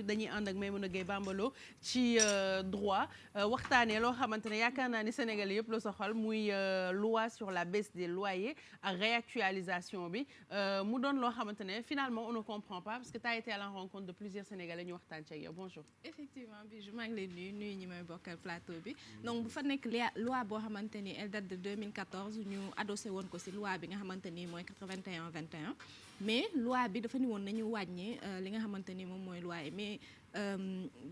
dañuy ànd ak Maimouna Gueye Bambalo ci droit waxtaanee loo xamante ne yaakaar naa ni Sénégalais yëpp la soxal muy loi sur la baisse des loyers ak réactualisation bi mu doon loo xamante ne finalement on ne comprend pas parce que tu as été à la rencontre de plusieurs Sénégalais ñu waxtaan ci ak yow bonjour. effectivement bi maa ngi leen nuyu ñi may bokkal plateau bi donc bu fa nekk loi boo xamante ni elle date de 2014 ñu adossé woon ko ci loi bi nga xamante ni mooy 81-21 mais loi bi dafa ni woon nañu wàññi li nga xamante ni moom mooy loi mais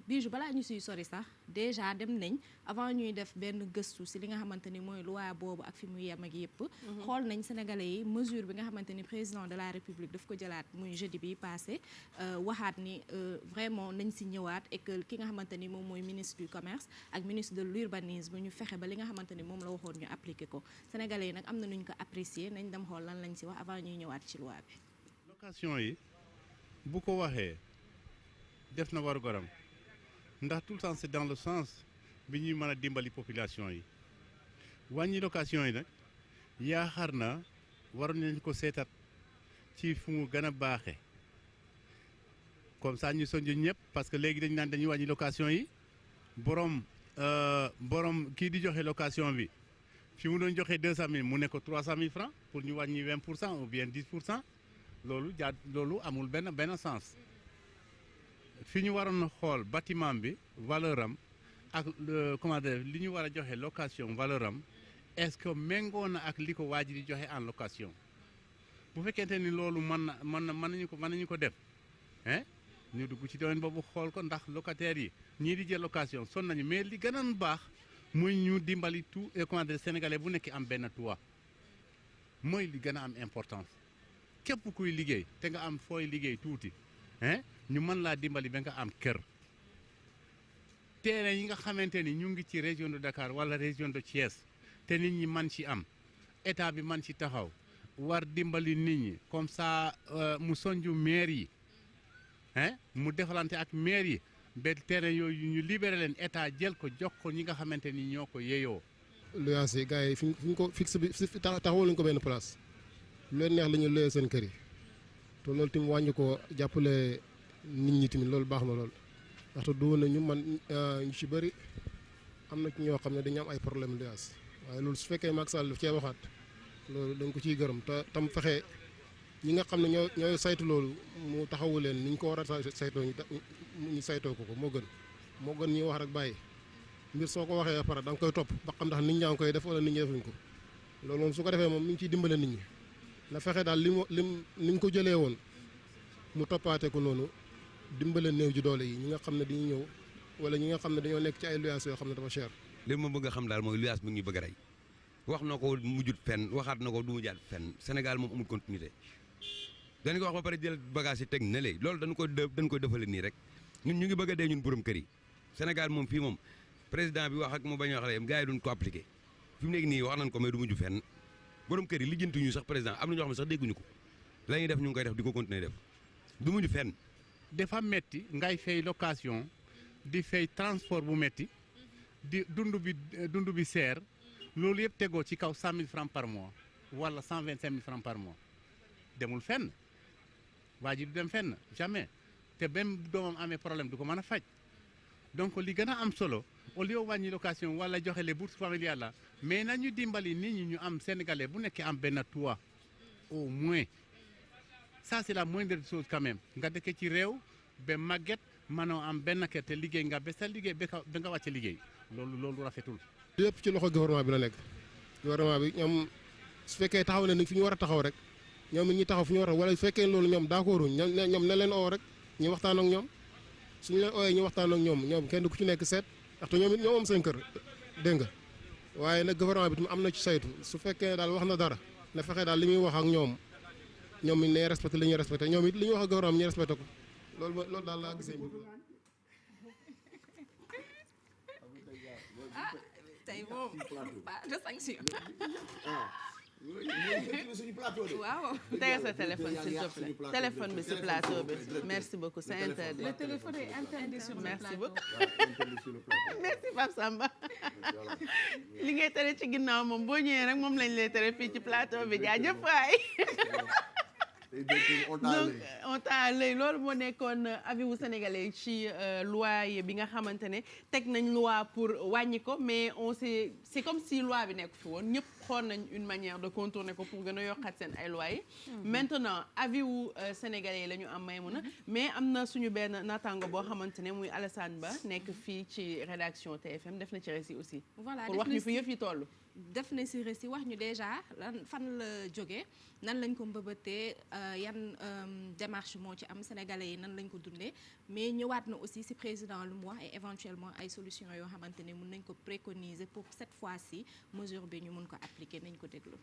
Bijou balaa ñu siy sori sax déjà dem nañ avant ñuy def benn gëstu ci li nga xamante ni mooy loi boobu ak fi mu yem ak yëpp xool nañ sénégalais yi mesure bi nga xamante ni président de la république daf ko jëlaat muy jeudi bi passé waxaat ni vraiment nañ ci ñëwaat et que ki nga xamante ni moom mooy ministre du commerce ak ministre de l'urbanisme ñu fexe ba li nga xamante ni moom la waxoon ñu appliquer ko sénégalais yi nag am na nuñ ko apprécier nañ dem xool lan lañ ci wax avant ñuy ñëwaat ci loi bi. location yi bu ko waxee def na warugaram ndax tout le temps c'est dans le sens bi ñuy mën a dimbali population yi wàññi location yi nag yaakaar na waroon nañ ko seetat ci fu mu gën a baaxee comme ça ñu soññ ñëpp parce que léegi dañ naan dañuy wàññi location yi borom kii di joxe location bi fi mu doon joxe 200 000 mu ne ko 300 000 francs pour ñu wàññi 20% ou bien 10% loolu amul benn sens. fi ñu waroon xool bâtiment bi valeur am ak comment dire li ñu war a joxe location valeur am est-ce que méngoo na ak li ko waa ji di joxe en location bu fekkente ni loolu mën nañu ko def hein ñu dugg ci domaine boobu xool ko ndax locataires yi ñii di jël location son nañu mais li gën a baax muy ñu dimbali tout comment dire sénégalais bu nekk am benn toit mooy li gën a am importance képp kuy liggéey te nga am fooy liggéey tuuti hein ñu mën laa dimbali ba nga am kër terrain yi nga xamante ni ñu ngi ci région de Dakar wala région de Thiès te nit ñi man ci am état bi man ci taxaw war dimbali nit ñi comme ça mu sonju maire yi hein mu defalante ak maire yi ba terrain yooyu ñu libéré leen état jël ko jox ko ñi nga xamante ni ñoo ko yeyoo. luyaas yi gars yi fi ñu ko fixe bi taxawaluñ ko benn place lu leen neex la ñu luyee seen kër yi te loolu tamit wàññi ko jàppale nit ñi tamit loolu baax na lool ndaxte du woon na ñu ci bëri am na ci ñoo xam ne dañu am ay problème luyaas waaye loolu su fekkee Macky Sall daf cee waxaat loolu dañ ko ciy gërëm te tam fexe ñi nga xam ne ñooy saytu loolu mu taxawu leen ni ñu ko war a saytoo ñu saytoo ko moo gën ñuy wax rek bàyyi mbir soo ko waxee ba pare da nga koy topp ba xam ndax nit ñaa ngi koy def wala nit ñi defuñ ko loolu moom su ko defee moom mi ngi ciy dimbale nit ñi na fexe daal ni mu ko jëlee woon mu toppaate ko noonu dimbale néew ji doole yi ñi nga xam ne dañuy ñëw wala ñi nga xam ne dañoo nekk ci ay luyaas yoo xam ne dafa cher. li ma bëgg a xam daal mooy luyaas mi ngi bëgg a rey wax na ko mujjut fenn waxaat na ko du mujjaat fenn Sénégal moom amul continuité dañ ko wax ba pare jël bagage yi teg na léegi loolu dañ koy defale nii rek ñun ñu ngi bëgg a dee ñun borom kër yi Sénégal moom fii moom président bi wax ak mu bañ a wax la yem gars yi duñ ko appliqué fi mu nekk nii wax nañ ko mais du mujj fenn borom kër yi lijjantuñu sax président am na ñoo xam ne sax dégguñu ko la ñuy def ñu ngi koy def di ko continuer def du mujj fenn. dafa metti ngay fay location di fay transport bu metti di dund bi seer loolu yëpp tegoo ci kaw 100 000 francs par mois wala 125 000 francs par mois demul fenn waa ji du dem fenn jamais te même doomam amee problème du ko mën a faj donc li gën a am solo au lieu wàññi location wala joxe les bourses familiales la mais nañu dimbali nit ñi ñu am sénégalais bu nekkee am benn toit au moins ça c'est la moindre des choses quand même nga dëkk ci réew ba màgget mënoo am benn kër te liggéey nga ba sa liggéey ba nga wàcce liggéey loolu rafetul. yëpp ci loxo gouvernement bi la nekk gouvernement bi ñoom su fekkee taxaw na ni fi ñu war a taxaw rek ñoom it ñi taxaw fi ñu war a wala su fekkee loolu ñoom d'accord ñoom na leen oo rek ñu waxtaan ak ñoom suñu leen ooyee ñu waxtaan ak ñoom kenn ku ci nekk seet ndaxte ñoom it ñoo am seen kër dégg nga waaye nag gouvernement bi tamit am na ci saytu su fekkee daal wax na dara na fexe daal li muy wax ak ñoom it ne respecté li ñuy respecté ñoom it li ñuy wax ak gouvernement bi ñu respecté ko loolu daal laa gisee. ah tey moom pas de sanction. waaw tegal sa téléphone s'il te plaît téléphone bi si plateau bi merci beaucoup c'est interdit. le téléphone est interdit sur le plateau. merci beaucoup merci Pape Samba li ngay tere ci ginnaaw moom boo ñëwee rek moom lañ lay tere fii ci plateau bi jaajëf waay donc on t'a lay loolu moo nekkoon avis wu sénégalais ci loi bi nga xamante ne teg nañ loi pour wàññi ko mais c'est comme si loi bi nekk fi woon ñëpp xool nañ une manière de contourner ko pour gën a yokkaat seen ay lois yi maintenant avis wu sénégalais yi la ñu am Maïmouna mais am na suñu benn naataango boo xamante ne muy Alassane Ba nekk fii ci rédaction TFM def na ci récit aussi voilà pour wax ñu fi yëf yi toll def na si récit wax ñu déjà lan fan la jógee nan lañ ko mbëbëtee yan démarche moo ci am sénégalais yi nan lañ ko dundee mais ñëwaat na aussi si président lu mu wax et éventuellement ay solutions yoo xamante ne mun nañ ko préconiser pour cette fois-ci mesure bi ñu mun ko appliquer nañ ko déglu.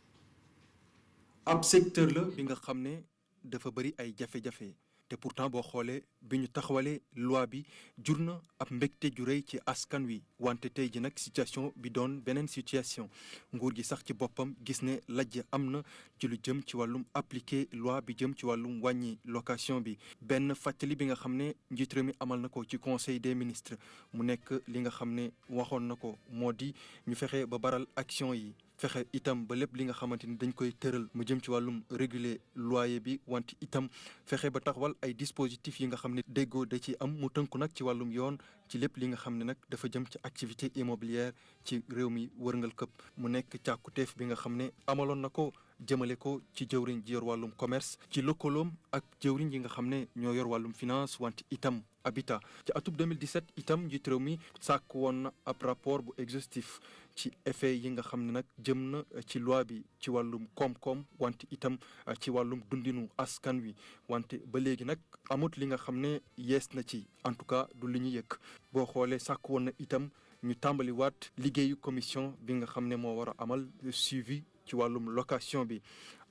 ab secteur la bi nga xam ne dafa bëri ay jafe-jafe te pourtant boo xoolee bi ñu taxawalee loi bi jur na ab mbégte ju rëy ci askan wi wante tey ji nag situation bi doon beneen situation nguur gi sax ci boppam gis ne lajj am na ci lu jëm ci wàllum appliquer loi bi jëm ci wàllum wàññi location bi benn fàttali bi nga xam ne njiit réew mi amal na ko ci conseil des ministres mu nekk li nga xam ne waxoon na ko moo di ñu fexe ba baral action yi fexe itam ba lépp li nga xamante ni dañ koy tëral mu jëm ci wàllum réguler loyer bi wante itam fexe ba taxawal ay dispositifs yi nga xam ne déggoo da ci am mu tënku nag ci wàllum yoon ci lépp li nga xam ne nag dafa jëm ci activité immobilière ci réew mi wërngal këpp mu nekk càkkutéef bi nga xam ne amaloon na ko jëmale ko ci jëwriñ ji yor wàllum commerce ci lëkkaloom ak jëwriñ yi nga xam ne ñoo yor wàllum finance wante itam habitat ci atub 2017 itam njiit réew mi sàkk woon na ab rapport bu exhaustif ci effet yi nga xam ne nag jëm na ci loi bi ci wàllum koom-koom wante itam ci wàllum dundinu askan wi wante ba léegi nag amut li nga xam ne yees na ci en tout cas du li ñu yëg boo xoolee sàkk woon na itam ñu tàmbaliwaat liggéeyu commission bi nga xam ne moo war a amal suivi ci wàllum location bi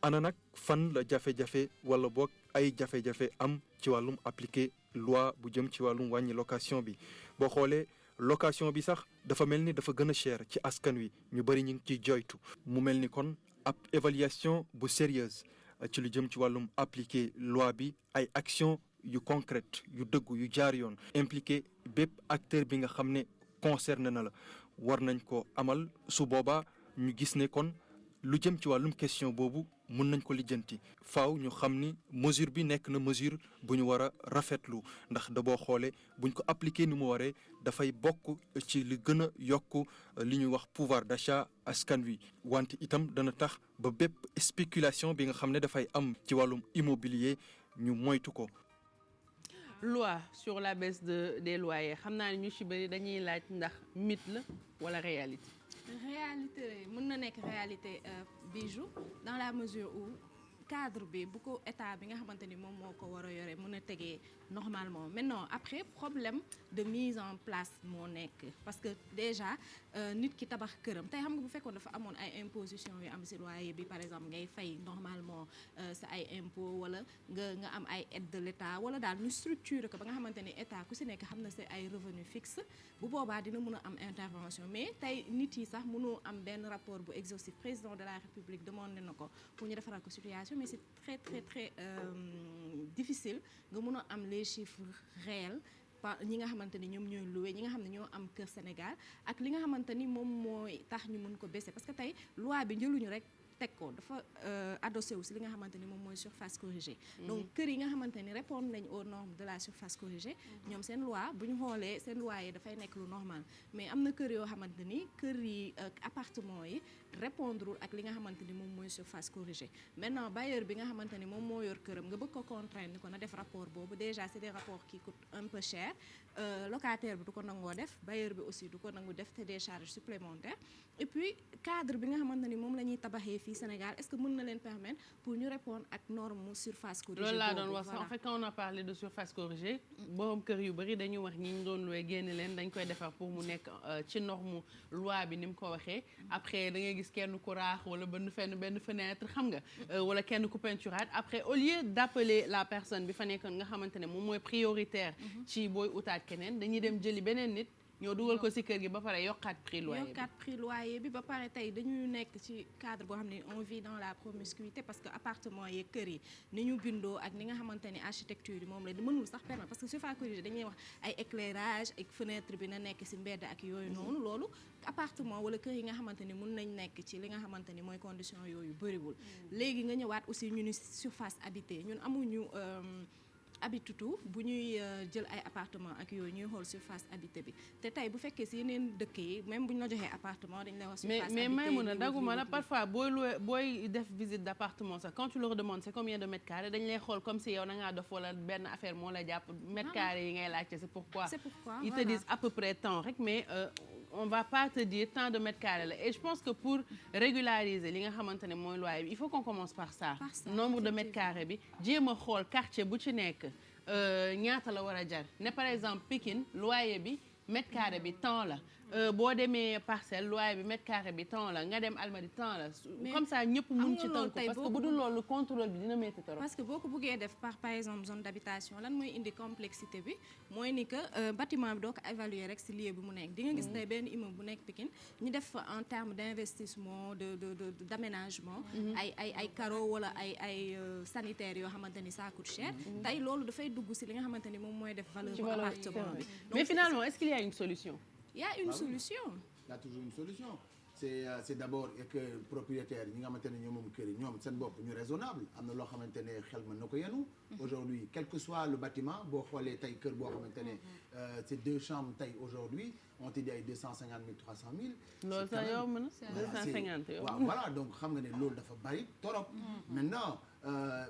ana nag fan la jafe-jafe wala boog ay jafe-jafe am ci wàllum appliquer loi bu jëm ci wàllum wàññi location bi boo xoolee location bi sax dafa mel ni dafa gën a cher ci askan wi ñu bëri ñu ngi ciy joytu mu mel ni kon ab évaluation bu sérieuse ci lu jëm ci wàllum appliquer loi bi ay action yu concrète yu dëggu yu jaar yoon impliqué bépp acteur bi nga xam ne concerné na la war nañ ko amal su boobaa ñu gis ne kon lu jëm ci wàllum question boobu mun nañ ko lijjanti faaw ñu xam ni mesure bi nekk na mesure bu ñu war a rafetlu ndax da boo xoolee buñ ko appliqué ni mu waree dafay bokk ci li gën a yokk li ñuy wax pouvoir d'achat askan wi wante itam dana tax ba bépp spéculation bi nga xam ne dafay am ci wàllum immobilier ñu moytu ko. loi sur la baisse des loyers xam naa ne ñu ci bëri dañuy laaj ndax mythe la wala réalité. réalité mën na nekk réalité Bijou dans la mesure où cadre bi bu ko état bi nga xamante ni moom moo ko war a yore mën a tegee normalement maintenant après problème de mise en place moo nekk parce que déjà nit ki tabax këram tey xam nga bu fekkoon dafa amoon ay imposition yu am ci loyer bi par exemple ngay fay normalement sa ay impôt wala nga am ay aide de l'état wala daal ñu structure ko ba nga xamante ni état ku ci nekk xam na sa ay revenu fixe bu boobaa dina mën a am intervention mais tey nit yi sax mënoo am benn rapport bu exhaustif président de la république demandé na ko pour ñu defaral ko situation mais c'est très très très difficile nga mën a am les chiffres réels par ñi nga xamante ni ñoom ñooy loué ñi nga xam ne ñoo am kër Sénégal ak li nga xamante ni moom mooy tax ñu mën ko baisser parce que tey loi bi njëluñu rek teg ko dafa adossé wu si li nga xamante ni moom mooy surface corrigée donc kër yi nga xamante ni répondre nañ aux normes de la surface corrigée ñoom seen loi bu ñu xoolee seen loi yi dafay nekk lu normal mais am na kër yoo xamante ni kër yi appartement yi répondre ak li nga xamante ni moom mooy surface corrigée maintenant bailleur bi nga xamante ni moom moo yor këram nga bëgg ko contraindre ni ko na def rapport boobu déjà c'est des rapports qui coûtent un peu cher locataire bi du ko nangoo def bailleur bi aussi du ko nangu def te des charges supplémentaires et puis cadre bi nga xamante ni moom la ñuy tabaxee fii Sénégal est-ce que mën na leen permettre pour ñu répondre ak norme surface corrigée loolu laa doon wax en fait quand on a parlé de surface corrigée borom kër yu bëri dañuy wax ñi ñu doon loué génne leen dañ koy defar pour mu nekk ci norme loi bi ni mu ko waxee après da ngay gis kenn ku raax wala benn fenêtre xam nga wala kenn ku peinturaat après au lieu d'appeler la personne bi fa nekkoon nga xamante ne moom mooy prioritaire ci booy utaat keneen dañuy dem jëli beneen nit ñoo dugal ko ci kër gi ba pare yokkaat prix loyer bi ba pare tey dañuy nekk ci cadre boo xam ne on vit dans la promiscuité parce que appartement yi kër yi ni ñu bindoo ak ni nga xamante ni architecture yi moom la mënul sax permettre parce que surface corrigée dañuy wax ay éclairage ak fenêtre bi na nekk ci mbedd ak yooyu noonu loolu appartement wala kër yi nga xamante ni mun nañ nekk ci li nga xamante ni mooy condition yooyu bëriwul léegi nga ñëwaat aussi ñu ni surface habitée ñun amuñu habitude bu ñuy jël ay appartement ak yooyu ñuy xool surface habitée bi te tey bu fekkee ci yeneen dëkk yi même bu ñu la joxee appartement dañ lay wax surface habitée mais Maïmouna daguma la parfois booy def visite d'appartement sax quand tu leur demandes c'est combien de mètres carrés dañ lay xool comme si yow na ngaa dof wala benn affaire moo la jàpp mètres carrés yi ngay laajte c'est pourquoi ils te disent à peu près tant rek mais on va pas te dire tant de mètres carrés la et je pense que pour régulariser li nga xamante ne mooy loyer bi il faut qu'on commence par ça nombre de mètres carrés bi jéem a xool quartier bu ci nekk ñaata la war a jar ne par exemple Pikine loyer bi mètre carré bi temps la boo demee parcelle loyer bi mètre carré bi temps la nga dem Almadies temps la comme ça ñëpp mun ci tënk parce que bu dul loolu contrôle bi dina métti trop parce que boo ko bëggee def par exemple zone d'habitation lan mooy indi complexité bi mooy ni que bâtiment bi doo ko évaluer rek ci lieu bi mu nekk di nga gis tey benn immeuble bu nekk Pikine ñu def en termes d'investissement d'aménagement ay carreaux wala ay sanitaires yoo xamante ni ça coûte cher tey loolu dafay dugg ci li nga xamante ni moom mooy def valeur bu appartement bi mais finalement est-ce qu'il y a une solution il y a une solution. Il y a toujours une solution. C'est d'abord que propriétaires ñi nga xamante ne ñoom moom kër yi ñoom seen bopp ñu raisonnable am na loo xamante ne xel mën na ko yenu aujourd'hui quel que soit le bâtiment boo xoolee tey kër boo xamante ne c'est 2 chambres tey aujourd'hui on te dit ay 250 000 300 000. loolu sax yow mën na 250 yow. waaw voilà donc xam nga ne loolu dafa bari torop. maintenant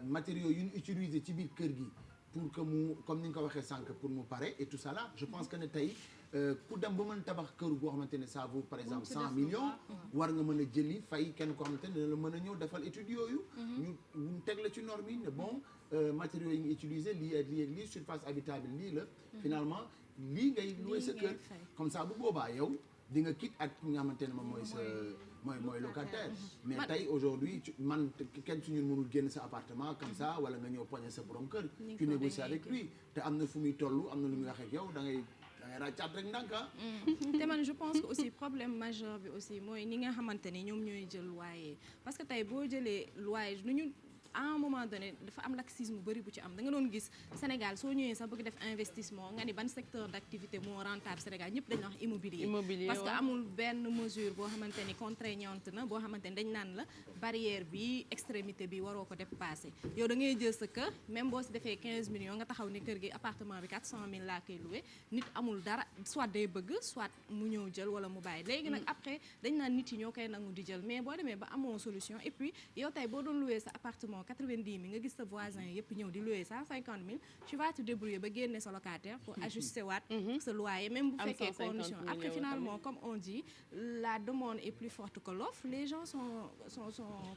matériaux yu ñu utiliser ci biir kër gi pour que mu comme ni nga ko waxee sànq pour mu pare et tout ça là je pense que ne tey. ku dem ba mën tabax kër goo xamante ne ça vaut par exemple 100 millions war nga mën a jëli fay kenn koo xamante ne dina la mën a ñëw defal études yooyu ñu teg la ci norme yi ne bon matériaux yi nga utiliser lii ak lii ak lii surface habitable lii la finalement lii ngay louer sa kër comme ça bu boobaa yow di nga kit ak nga xamante ne moom mooy sa mooy locataire mais tey aujourd'hui man kenn su ñun mënul génn sa appartement comme ça wala nga ñëw poñe sa borom kër tu négocies avec lui te am na fu muy toll am na lu muy wax ak yow da ngay te man je pense que aussi problème majeur bi aussi mooy ni nga xamante ni ñoom ñooy jël loyer parce que tey boo jëlee loyer nu ñu à un moment donné dafa am laxisme bu bëri bu ci am da nga doon gis Sénégal soo ñëwee sax bëgg def investissement nga ni ban secteur d'activité moo rentable Sénégal ñëpp dañu wax immobilier parce que amul benn mesure boo xamante ni contraignante na boo xamante ni dañ naan la barrière bi extrémité bi waroo ko dépasser yow da ngay jël sa kër même boo si defee 15 millions nga taxaw ni kër gi appartement bi 400 000 laa koy loué nit amul dara soit day bëgg soit mu ñëw jël wala mu bàyyi léegi nag après dañ naan nit yi ñoo koy nangu di jël mais boo demee ba amoo solution et puis yow tey boo doon loué sa appartement 90 000 nga gis sa voisin yëpp ñëw di louer 150 000 tu vas te débrouiller ba génne sa locataire pour ajuster waat sa loyer même bu fekkee condition après finalement comme on dit la demande est plus forte que l'offre les gens sont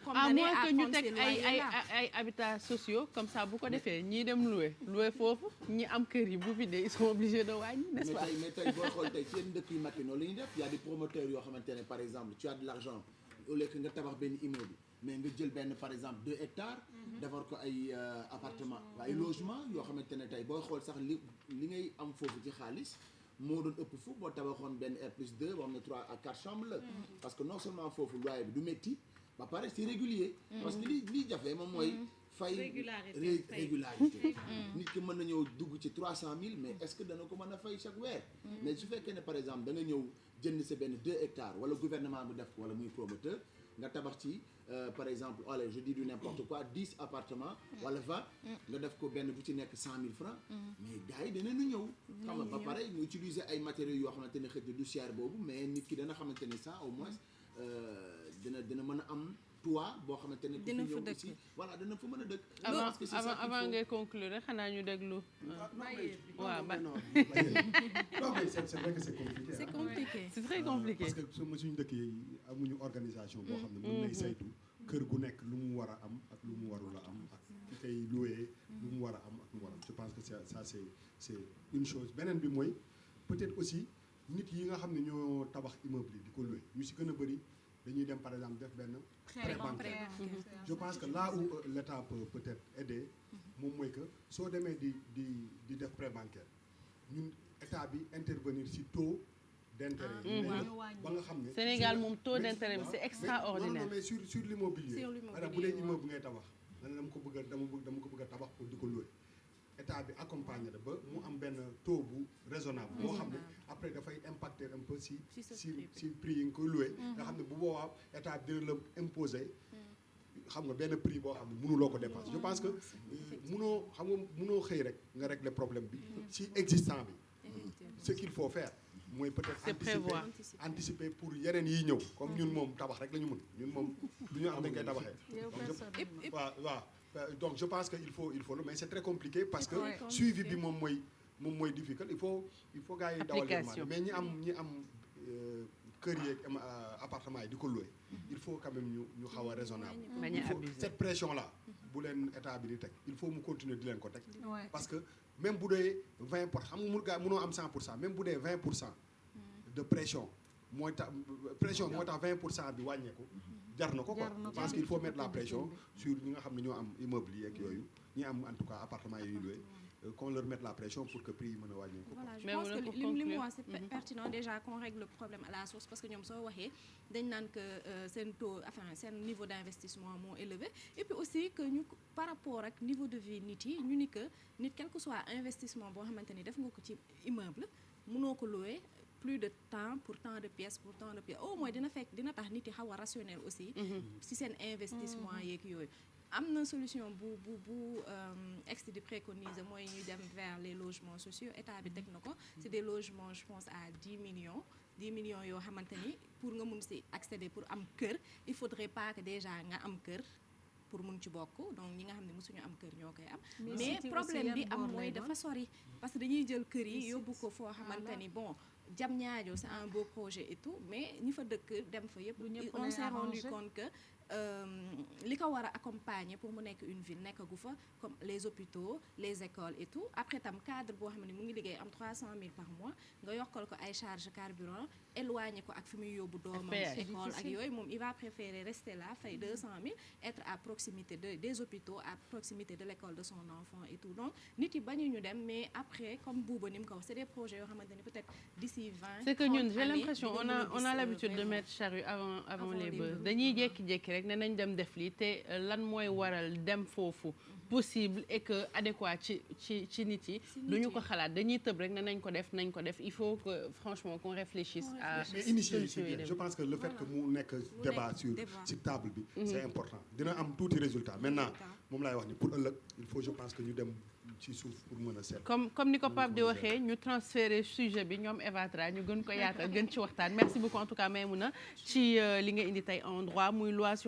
condamnés à prendre ces loyers là ay habitats sociaux comme ça bu ko defee ñii dem louer foofu ñi am kër yi bu vidé ils sont obligés de wàññi n'est-ce pas mais tey boo xool tey ci yenn dëkk yu mag yi noonu la ñuy def y a des promoteurs yoo xamante ne par exemple tu as de l'argent au lieu que nga tabax benn immeuble mais nga jël benn par exemple 2 hectares defar ko ay appartement ay logement yoo xamante ne tey booy xool sax li ngay am foofu ci xaalis moo doon ëpp fu boo tabaxoon benn R+2 boo xam ne 3 à 4 chambres la parce que non seulement foofu loyer bi du métti ba pare c'est régulier parce que li jafe moom mooy fay régularité nit ki mën na ñëw dugg ci 300 000 mais est-ce que dana ko mën a fay chaque weer mais su fekkee ne par exemple da nga ñëw jënd sa benn 2 hectares wala gouvernement bi def ko wala muy promoteur nga tabax ci par exemple allez je dis du n'importe quoi 10 appartements wala 20 nga def ko benn bu ci nekk 100 000 francs mais gars yi danañu ñëw xam nga ba pare ñu utiliser ay matériaux yoo xamante ne xëy na du cher boobu mais nit ki dana xamante ne ça au moins dina mën a am toit boo xamante ne dina fa dëkk aussi voilà dina fa mën a dëkk avant ngay conclure xanaa ñu déglu waaw non mais c'est vrai que c'est compliqué c'est compliqué c'est très compliqué parce que suñu dëkk yi amuñu organisation boo xam ne mën nay saytu kër gu nekk lu mu war a am ak lu mu warul a am ak ki koy loué lu mu war a am ak lu mu war a am je pense que ça c'est une chose beneen bi mooy peut-être aussi nit yi nga xam ne ñoo tabax immeuble yi di ko loué ñu si gën a bëri dañuy dem par exemple def benn prêt bancaire je pense que là où l'État peut-être aider moom mooy que soo demee di def prêt bancaire ñun état bi intervenir ci taux d'intérêt yi ba nga xam ne Sénégal moom taux d'intérêt bi c'est extraordinaire. non mais sur l'immobilier maanaam bu dee waaw. immeuble ngay tabax man dama ko bëgg a tabax pour di ko louer état bi accompagné la ba mu am benn taux bu raisonnable boo xam ne après dafay impacter un peu si prix yi nga koy louer nga xam ne bu boobaa état bi dina la imposer xam nga benn prix boo xam ne mënuloo ko dépasser je pense que mënoo xëy rek nga régler problème bi ci existant bi ce qu'il faut faire mooy peut-être anticiper pour yeneen yi ñëw comme ñun moom tabax rek la ñu mën ñun moom du ñu am dañ koy tabaxee waaw donc je pense que il faut mais c'est très compliqué parce que suivi bi moom mooy difficile il faut gars yi dawal yërmande mais ñi am kër yeeg appartement yi di ko loué il faut quand même ñu xaw a raisonnable il faut cette pression là bu leen état bi di teg il faut mu continuer di leen ko teg parce que même bu dee 20% xam nga gars mënoo am 100% même bu dee 20% de pression mooy tax 20% bi wàññeeku jar na ko quoi parce qu'il faut mettre la pression sur ñi nga xam ne ñoo am immeuble yi ak yooyu ñi am en tout cas appartement yi loué qu'on leur mette la pression pour que prix yi mën a wàññeeku. Voilà, je pense que li mu wax c'est pertinent déjà qu'on règle le problème à la source parce que ñoom soo waxee dañ naan que seen taux seen niveau d'investissement moo élevé et puis aussi que ñu par rapport ak niveau de vie nit yi ñu ni que nit quel que soit investissement boo xamante ni def nga ko ci immeuble mënoo ko louer plus de temps pour tant de pièces au moins dina tax nit yi xaw a rationnel aussi si seen investissement yeeg yooyu am na solution bu ex di préconiser mooy ñu dem vers les logements sociaux état bi teg na ko c'est des logements je pense à 10 millions yoo xamante ni pour nga mun si accéder pour am kër il faudrait pas que déjà nga am kër pour mun ci bokk donc ñi nga xam ne mosuñu am kër ñoo koy am mais problème bi am mooy dafa sori parce que dañuy jël kër yi yóbbu ko foo xamante ni bon Diamniadio c'est un beau projet et tout mais ñi fa dëkk dem fa yëpp on s'est rendu compte que li ko war a accompagner pour mu nekk une ville nekk gu fa comme les hôpitaux les écoles et tout après tam cadre boo xam ne mu ngi liggéey am 300 000 par mois nga yokkal ko ay charges carburant éloigné ko ak fi muy yóbbu doomam école ak yooyu moom il va préférer rester là fay 200 000 être à proximité des hôpitaux à proximité de l'école de son enfant et tout donc nit yi bañu ñu dem mais après comme Bouba ni mu ko wax c'est des projets yoo xamante ni peut-être d'ici 20 c'est que ñun j'ai l'impression on a l'habitude de mettre charrue avant les bœufs dañuy jékki-jékki rek ne nañ dem def lii te lan mooy waral dem foofu possible et que adéquat ci nit yi duñu ko xalaat dañuy tëb rek ne nañ ko def il faut que franchement qu'on réfléchisse à mais initier c'est bien je pense que le fait que mu nekk débat sur table bi c'est important dina am tuuti résultat maintenant moom laay wax ni pour ëllëg il faut je pense que ñu dem ci suuf pour mën a seet comme ni ko Pape di waxee ñu transférer sujet bi ñoom Evatra ñu gën ko yaatal gën ci waxtaan merci beaucoup en tout cas Maïmouna ci li nga indi tey en droit muy loi